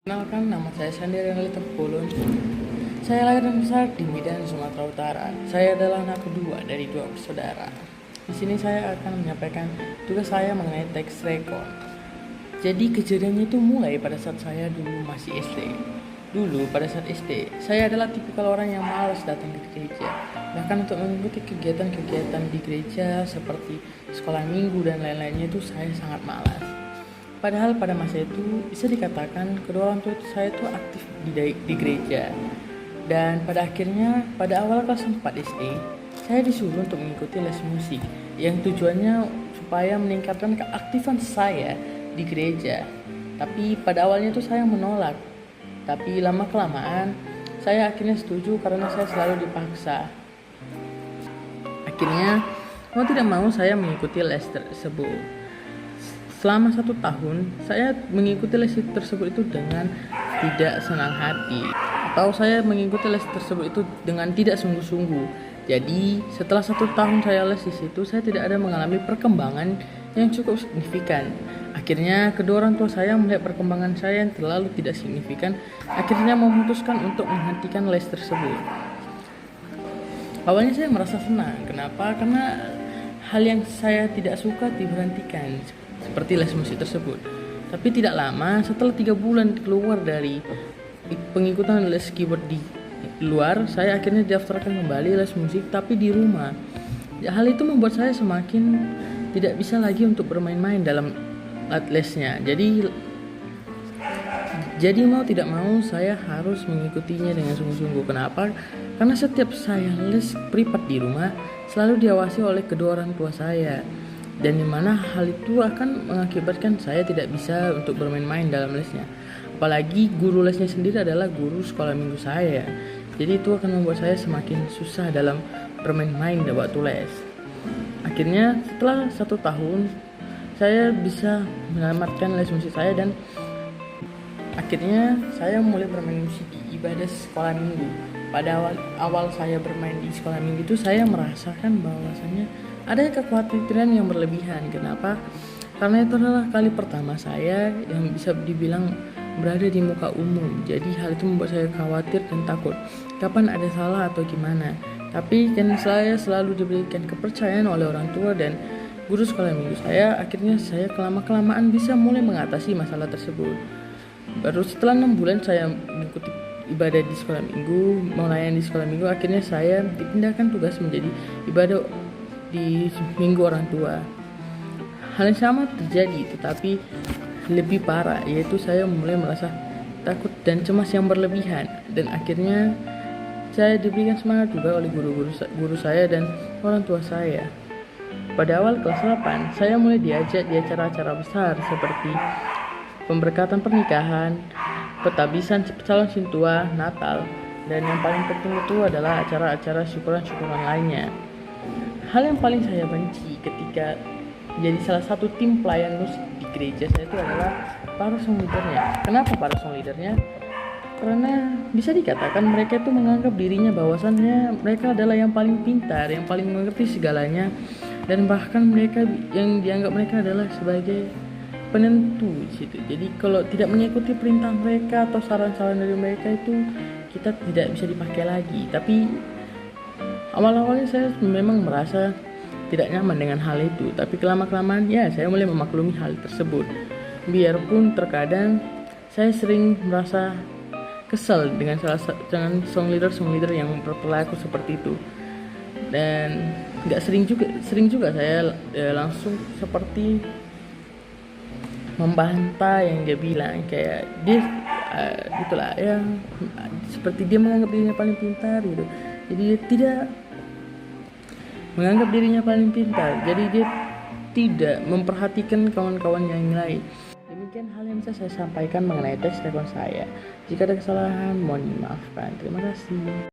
Kenalkan, nama saya Sandi Renalita Pulun. Saya lahir dan besar di Medan, Sumatera Utara. Saya adalah anak kedua dari dua bersaudara. Di sini saya akan menyampaikan tugas saya mengenai teks rekon. Jadi kejadiannya itu mulai pada saat saya dulu masih SD. Dulu pada saat SD, saya adalah tipikal orang yang malas datang ke gereja. Bahkan untuk mengikuti kegiatan-kegiatan di gereja seperti sekolah minggu dan lain-lainnya itu saya sangat malas. Padahal pada masa itu bisa dikatakan kedua orang tua saya itu aktif di gereja. Dan pada akhirnya pada awal kelas 4 SD, saya disuruh untuk mengikuti les musik yang tujuannya supaya meningkatkan keaktifan saya di gereja. Tapi pada awalnya itu saya menolak. Tapi lama-kelamaan saya akhirnya setuju karena saya selalu dipaksa. Akhirnya mau tidak mau saya mengikuti les tersebut. Selama 1 tahun, saya mengikuti les tersebut itu dengan tidak senang hati. Atau saya mengikuti les tersebut itu dengan tidak sungguh-sungguh. Jadi, setelah 1 tahun saya les di situ, saya tidak ada mengalami perkembangan yang cukup signifikan. Akhirnya, kedua orang tua saya melihat perkembangan saya yang terlalu tidak signifikan, akhirnya memutuskan untuk menghentikan les tersebut. Awalnya saya merasa senang. Kenapa? Karena hal yang saya tidak suka diberhentikan, seperti les musik tersebut. Tapi tidak lama, setelah 3 bulan keluar dari pengikutan les keyboard di luar, saya akhirnya didaftarkan kembali les musik tapi di rumah. Hal itu membuat saya semakin tidak bisa lagi untuk bermain-main dalam alat lesnya. Jadi mau tidak mau saya harus mengikutinya dengan sungguh-sungguh. Kenapa? Karena setiap saya les privat di rumah selalu diawasi oleh kedua orang tua saya. Dan dimana hal itu akan mengakibatkan saya tidak bisa untuk bermain-main dalam lesnya. Apalagi guru lesnya sendiri adalah guru sekolah minggu saya. Jadi itu akan membuat saya semakin susah dalam bermain-main di waktu les. Akhirnya setelah 1 tahun saya bisa menamatkan les musik saya dan akhirnya saya mulai bermain musik di ibadah sekolah minggu. Pada awal saya bermain di sekolah minggu itu saya merasakan bahwasanya ada kekhawatiran yang berlebihan. Kenapa? Karena itu adalah kali pertama saya yang bisa dibilang berada di muka umum. Jadi hal itu membuat saya khawatir dan takut kapan ada salah atau gimana. Tapi kan saya selalu diberikan kepercayaan oleh orang tua dan guru sekolah minggu saya. Akhirnya saya kelamaan bisa mulai mengatasi masalah tersebut. Baru setelah 6 bulan saya mengikuti ibadah di sekolah minggu, melayani di sekolah minggu, akhirnya saya dipindahkan tugas menjadi ibadah di minggu orang tua. Hal yang sama terjadi, tetapi lebih parah, yaitu saya mulai merasa takut dan cemas yang berlebihan. Dan akhirnya saya diberikan semangat juga oleh guru saya dan orang tua saya. Pada awal kelas 8, saya mulai diajak di acara-acara besar seperti pemberkatan pernikahan, petabisan calon sintua, Natal, dan yang paling penting itu adalah acara-acara syukuran-syukuran lainnya. Hal yang paling saya benci ketika menjadi salah satu tim pelayan musik di gereja saya itu adalah para song leadernya. Kenapa para song leadernya? Karena bisa dikatakan mereka itu menganggap dirinya bahwasannya mereka adalah yang paling pintar, yang paling mengerti segalanya, dan bahkan mereka yang dianggap mereka adalah sebagai penentu di situ. Jadi kalau tidak mengikuti perintah mereka atau saran-saran dari mereka itu kita tidak bisa dipakai lagi. Tapi awal-awalnya saya memang merasa tidak nyaman dengan hal itu, tapi kelama-kelamaan ya saya mulai memaklumi hal tersebut. Biarpun terkadang saya sering merasa kesal dengan dengan song leader yang berperilaku seperti itu. Dan sering juga saya langsung seperti membantah yang dia bilang, kayak dia gitulah ya, seperti dia menganggap dirinya paling pintar gitu. Jadi dia tidak menganggap dirinya paling pintar, jadi dia tidak memperhatikan kawan-kawan yang lain. Demikian hal yang bisa saya sampaikan mengenai teks rekon saya. Jika ada kesalahan mohon dimaafkan. Terima kasih.